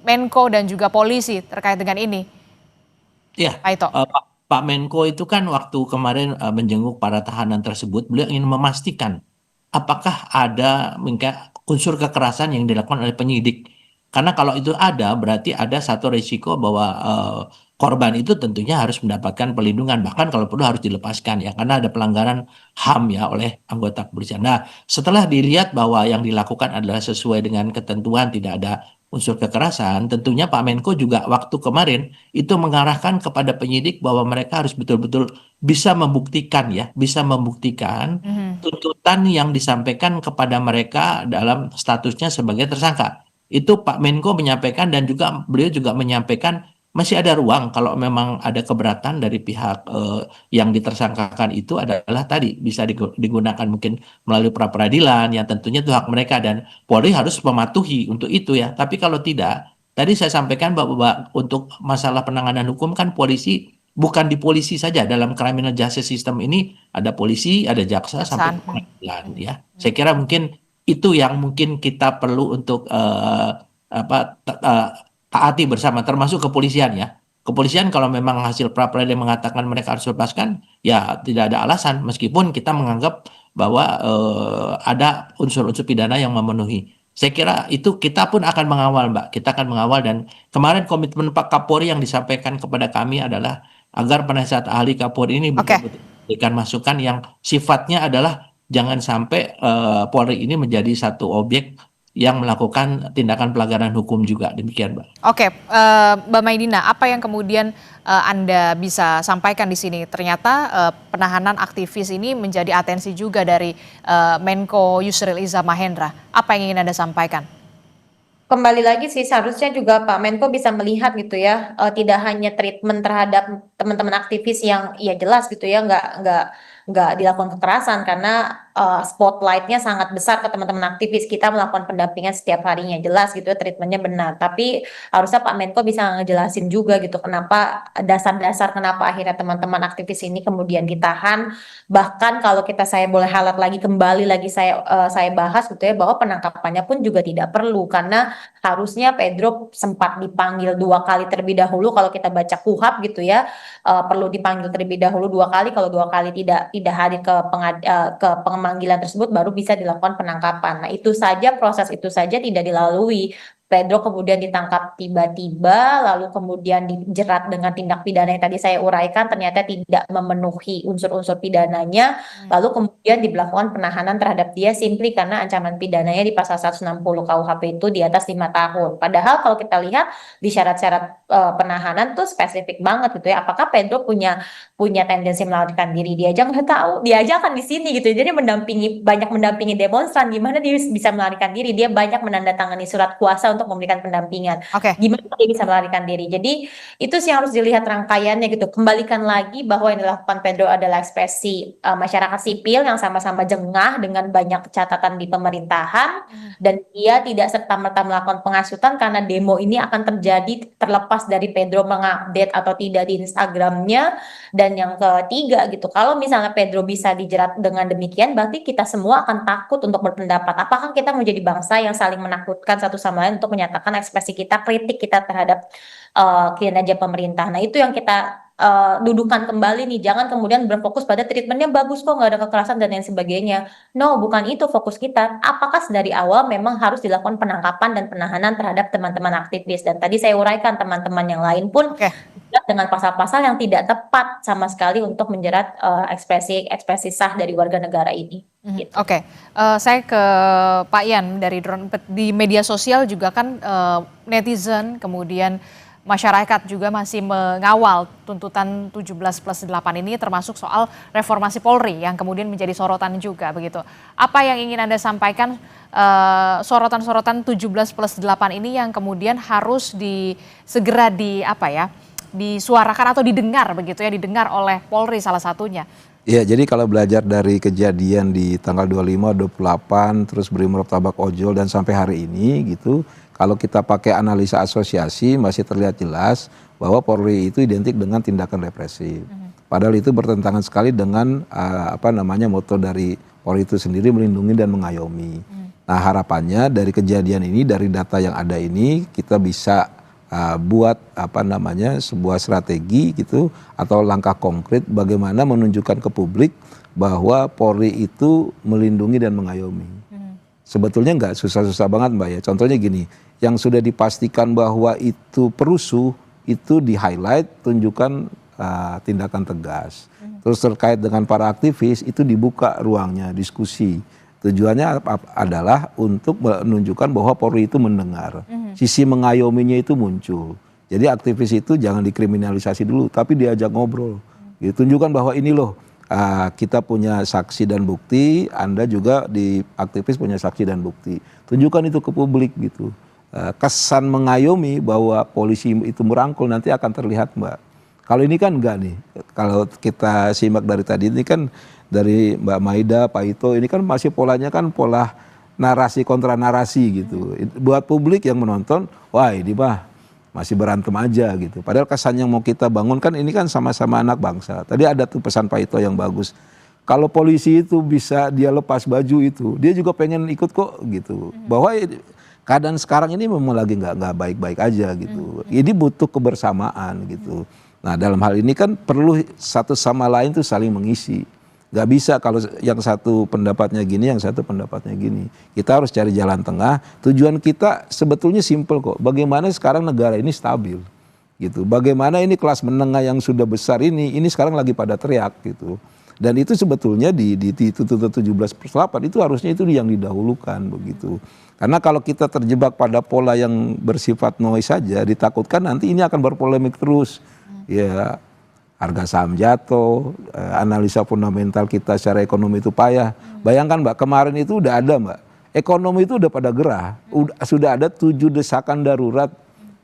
Menko dan juga polisi terkait dengan ini? Ya, Pak Menko itu kan waktu kemarin menjenguk para tahanan tersebut, beliau ingin memastikan apakah ada unsur kekerasan yang dilakukan oleh penyidik. Karena kalau itu ada, berarti ada satu risiko bahwa korban itu tentunya harus mendapatkan perlindungan, bahkan kalau perlu harus dilepaskan ya, karena ada pelanggaran HAM ya oleh anggota kepolisian. Nah, setelah dilihat bahwa yang dilakukan adalah sesuai dengan ketentuan, tidak ada unsur kekerasan, tentunya Pak Menko juga waktu kemarin itu mengarahkan kepada penyidik bahwa mereka harus betul-betul bisa membuktikan tuntutan yang disampaikan kepada mereka dalam statusnya sebagai tersangka. Itu Pak Menko menyampaikan dan juga beliau juga menyampaikan masih ada ruang kalau memang ada keberatan dari pihak yang ditersangkakan itu adalah tadi bisa digunakan mungkin melalui pra peradilan yang tentunya itu hak mereka dan Polri harus mematuhi untuk itu ya. Tapi kalau tidak, tadi saya sampaikan bahwa untuk masalah penanganan hukum kan polisi bukan di polisi saja, dalam criminal justice system ini ada polisi, ada jaksa sampai pengadilan ya. Saya kira mungkin itu yang mungkin kita perlu untuk taati bersama, termasuk kepolisian ya. Kepolisian kalau memang hasil pra peradilan mengatakan mereka harus lepaskan, ya tidak ada alasan meskipun kita menganggap bahwa ada unsur-unsur pidana yang memenuhi. Saya kira itu kita pun akan mengawal Mbak, kita akan mengawal dan kemarin komitmen Pak Kapolri yang disampaikan kepada kami adalah agar penasihat ahli Kapolri ini betul-betul memberikan masukan yang sifatnya adalah jangan sampai Polri ini menjadi satu objek yang melakukan tindakan pelanggaran hukum juga. Demikian, Mbak. Oke, Mbak Maidina, apa yang kemudian Anda bisa sampaikan di sini? Ternyata penahanan aktivis ini menjadi atensi juga dari Menko Yusril Iza Mahendra. Apa yang ingin Anda sampaikan? Kembali lagi sih seharusnya juga Pak Menko bisa melihat gitu ya, tidak hanya treatment terhadap teman-teman aktivis yang ya jelas gitu ya nggak dilakukan kekerasan karena spotlightnya sangat besar ke teman-teman aktivis. Kita melakukan pendampingan setiap harinya, jelas gitu ya, treatmentnya benar. Tapi harusnya Pak Menko bisa ngejelasin juga gitu kenapa dasar-dasar kenapa akhirnya teman-teman aktivis ini kemudian ditahan. Bahkan kalau saya boleh highlight lagi kembali lagi saya bahas gitu ya, bahwa penangkapannya pun juga tidak perlu, karena harusnya Pedro sempat dipanggil 2 kali terlebih dahulu. Kalau kita baca KUHAP gitu ya, perlu dipanggil terlebih dahulu 2 kali. Kalau 2 kali tidak hadir ke pemanggilan tersebut, baru bisa dilakukan penangkapan. Nah, proses itu saja tidak dilalui. Pedro kemudian ditangkap tiba-tiba, lalu kemudian dijerat dengan tindak pidana yang tadi saya uraikan, ternyata tidak memenuhi unsur-unsur pidananya, lalu kemudian diberlakukan penahanan terhadap dia simply karena ancaman pidananya di pasal 160 KUHP itu di atas 5 tahun. Padahal kalau kita lihat di syarat-syarat penahanan tuh spesifik banget gitu ya, apakah Pedro punya tendensi melarikan diri? Dia aja nggak tahu, dia aja kan di sini gitu. Jadi banyak mendampingi demonstran, gimana dia bisa melarikan diri? Dia banyak menandatangani surat kuasa untuk memberikan pendampingan. Gimana dia bisa melarikan diri? Jadi itu sih harus dilihat rangkaiannya gitu. Kembalikan lagi bahwa yang dilakukan Pedro adalah ekspresi masyarakat sipil yang sama-sama jengah dengan banyak catatan di pemerintahan, dan dia tidak serta-merta melakukan penghasutan karena demo ini akan terjadi terlepas dari Pedro mengupdate atau tidak di Instagramnya. Dan yang ketiga gitu, kalau misalnya Pedro bisa dijerat dengan demikian, berarti kita semua akan takut untuk berpendapat. Apakah kita menjadi bangsa yang saling menakutkan satu sama lain untuk menyatakan ekspresi kita, kritik kita terhadap kinerja pemerintah? Nah, itu yang kita dudukan kembali nih. Jangan kemudian berfokus pada treatmentnya bagus kok, nggak ada kekerasan dan lain sebagainya. No, bukan itu fokus kita. Apakah dari awal memang harus dilakukan penangkapan dan penahanan terhadap teman-teman aktivis? Dan tadi saya uraikan teman-teman yang lain pun dengan pasal-pasal yang tidak tepat sama sekali untuk menjerat ekspresi sah dari warga negara ini. Gitu. Saya ke Pak Ian dari Drone. Di media sosial juga kan netizen kemudian masyarakat juga masih mengawal tuntutan 17+8 ini, termasuk soal reformasi Polri yang kemudian menjadi sorotan juga begitu. Apa yang ingin Anda sampaikan sorotan-sorotan 17+8 ini yang kemudian harus segera disuarakan atau didengar begitu ya, didengar oleh Polri salah satunya? Ya, jadi kalau belajar dari kejadian di tanggal 25, 28, terus Brimob Tabak Ojol dan sampai hari ini gitu, kalau kita pakai analisa asosiasi masih terlihat jelas bahwa Polri itu identik dengan tindakan represif. Padahal itu bertentangan sekali dengan moto dari Polri itu sendiri, melindungi dan mengayomi. Nah, harapannya dari kejadian ini, dari data yang ada ini, kita bisa buat sebuah strategi gitu atau langkah konkret bagaimana menunjukkan ke publik bahwa Polri itu melindungi dan mengayomi. Sebetulnya nggak susah-susah banget Mbak ya. Contohnya gini, yang sudah dipastikan bahwa itu perusuh itu di highlight, tunjukkan tindakan tegas. Terus terkait dengan para aktivis itu dibuka ruangnya diskusi. Tujuannya adalah untuk menunjukkan bahwa Polri itu mendengar. Sisi mengayominya itu muncul. Jadi aktivis itu jangan dikriminalisasi dulu, tapi diajak ngobrol. Tunjukkan bahwa ini loh, kita punya saksi dan bukti, Anda juga di aktivis punya saksi dan bukti. Tunjukkan itu ke publik gitu. Kesan mengayomi bahwa polisi itu merangkul nanti akan terlihat Mbak. Kalau ini kan enggak nih. Kalau kita simak dari tadi ini kan dari Mbak Maida, Pak Ito, ini kan masih polanya kan pola narasi kontra narasi gitu. Buat publik yang menonton, wah ini mah masih berantem aja gitu. Padahal kesan yang mau kita bangun kan ini kan sama-sama anak bangsa. Tadi ada tuh pesan Pak Ito yang bagus. Kalau polisi itu bisa dia lepas baju itu, dia juga pengen ikut kok gitu. Bahwa keadaan sekarang ini memang lagi nggak baik-baik aja gitu. Ini butuh kebersamaan gitu. Nah dalam hal ini kan perlu satu sama lain tuh saling mengisi. Gak bisa kalau yang satu pendapatnya gini, yang satu pendapatnya gini. Kita harus cari jalan tengah. Tujuan kita sebetulnya simpel kok. Bagaimana sekarang negara ini stabil, gitu. Bagaimana ini kelas menengah yang sudah besar ini sekarang lagi pada teriak, gitu. Dan itu sebetulnya di tuntutan 17+8 itu harusnya itu yang didahulukan, begitu. Karena kalau kita terjebak pada pola yang bersifat noise saja, ditakutkan nanti ini akan berpolemik terus, ya. Harga saham jatuh, analisa fundamental kita secara ekonomi itu payah. Bayangkan Mbak, kemarin itu udah ada Mbak, ekonomi itu udah pada gerah, sudah ada 7 desakan darurat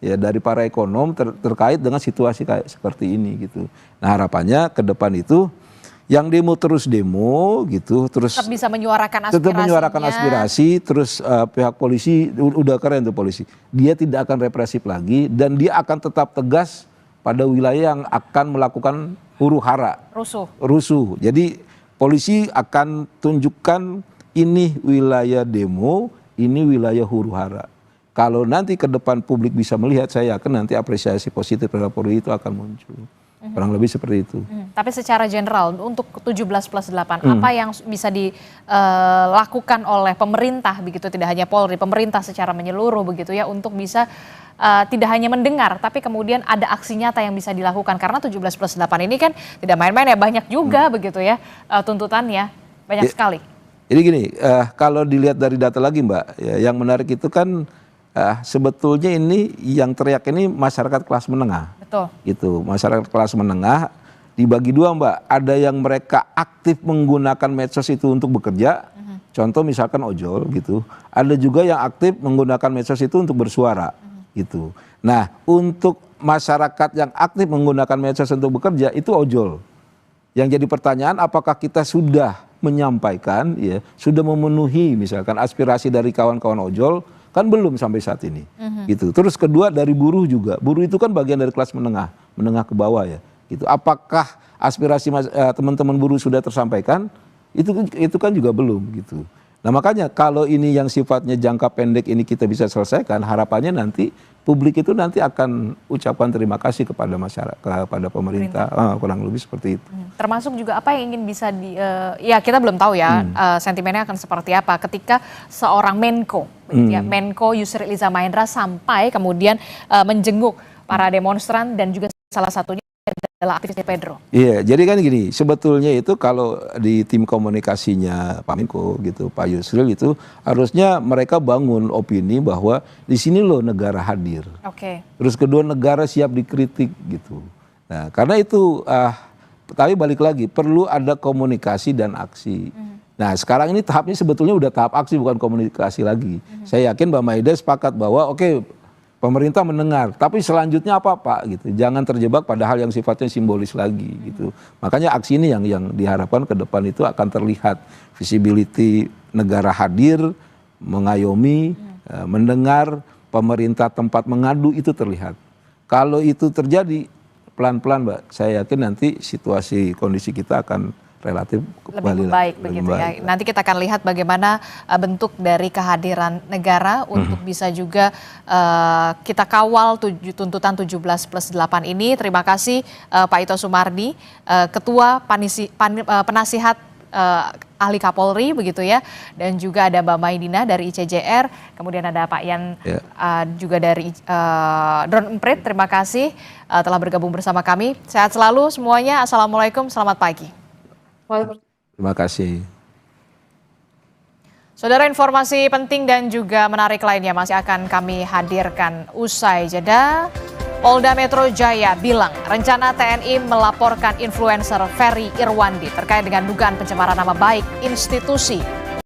ya dari para ekonom terkait dengan situasi kayak seperti ini gitu. Nah harapannya ke depan itu Yang demo terus demo gitu, terus Tetap bisa menyuarakan aspirasinya. tetap menyuarakan aspirasi, terus pihak polisi udah keren tuh polisi. Dia tidak akan represif lagi dan dia akan tetap tegas pada wilayah yang akan melakukan huru-hara. Rusuh. Jadi polisi akan tunjukkan ini wilayah demo, ini wilayah huru-hara. Kalau nanti ke depan publik bisa melihat, saya yakin nanti apresiasi positif terhadap Polri itu akan muncul. Kurang lebih seperti itu. Tapi secara general untuk 17+8 apa yang bisa dilakukan oleh pemerintah begitu, tidak hanya Polri, pemerintah secara menyeluruh begitu ya, untuk bisa tidak hanya mendengar tapi kemudian ada aksi nyata yang bisa dilakukan, karena 17+8 ini kan tidak main-main ya, banyak juga begitu ya tuntutannya, banyak sekali. Jadi gini, kalau dilihat dari data lagi Mbak, ya, yang menarik itu kan sebetulnya ini yang teriak ini masyarakat kelas menengah. Betul. Itu masyarakat kelas menengah dibagi dua Mbak. Ada yang mereka aktif menggunakan medsos itu untuk bekerja. Contoh misalkan ojol gitu. Ada juga yang aktif menggunakan medsos itu untuk bersuara gitu. Nah, untuk masyarakat yang aktif menggunakan medsos untuk bekerja itu ojol. Yang jadi pertanyaan, apakah kita sudah menyampaikan, ya, sudah memenuhi misalkan aspirasi dari kawan-kawan ojol? Kan belum sampai saat ini. Gitu. Terus kedua dari buruh juga. Buruh itu kan bagian dari kelas menengah ke bawah ya. Gitu. Apakah aspirasi teman-teman buruh sudah tersampaikan? Itu kan juga belum gitu. Nah makanya kalau ini yang sifatnya jangka pendek ini kita bisa selesaikan, harapannya nanti publik itu nanti akan ucapan terima kasih kepada masyarakat, kepada pemerintah, kurang lebih seperti itu. Termasuk juga apa yang ingin bisa ya kita belum tahu ya sentimennya akan seperti apa ketika seorang Menko, ya, Menko Yusril Iza Mahendra sampai kemudian menjenguk para demonstran dan juga salah satunya adalah aktivis Pedro. Iya, jadi kan gini, sebetulnya itu kalau di tim komunikasinya Pak Menko gitu, Pak Yusril itu harusnya mereka bangun opini bahwa di sini loh negara hadir. Terus kedua negara siap dikritik gitu. Nah, karena itu tapi balik lagi perlu ada komunikasi dan aksi. Nah, sekarang ini tahapnya sebetulnya udah tahap aksi bukan komunikasi lagi. Saya yakin Mbak Maida sepakat bahwa pemerintah mendengar, tapi selanjutnya apa Pak gitu. Jangan terjebak pada hal yang sifatnya simbolis lagi gitu. Makanya aksi ini yang diharapkan ke depan itu akan terlihat visibility negara hadir, mengayomi, mendengar, pemerintah tempat mengadu itu terlihat. Kalau itu terjadi pelan-pelan Mbak, saya yakin nanti situasi kondisi kita akan relatif lebih baik begitu ya. Nanti kita akan lihat bagaimana bentuk dari kehadiran negara untuk bisa juga kita kawal tuntutan 17+8 ini. Terima kasih Pak Ito Sumardi, Ketua Penasihat Ahli Kapolri begitu ya, dan juga ada Mbak Maidina dari ICJR, kemudian ada Pak Yan juga dari Drone Emprit. Terima kasih telah bergabung bersama kami. Sehat selalu semuanya. Assalamualaikum, selamat pagi. Terima kasih. Saudara, informasi penting dan juga menarik lainnya masih akan kami hadirkan usai jeda. Polda Metro Jaya bilang rencana TNI melaporkan influencer Ferry Irwandi terkait dengan dugaan pencemaran nama baik institusi.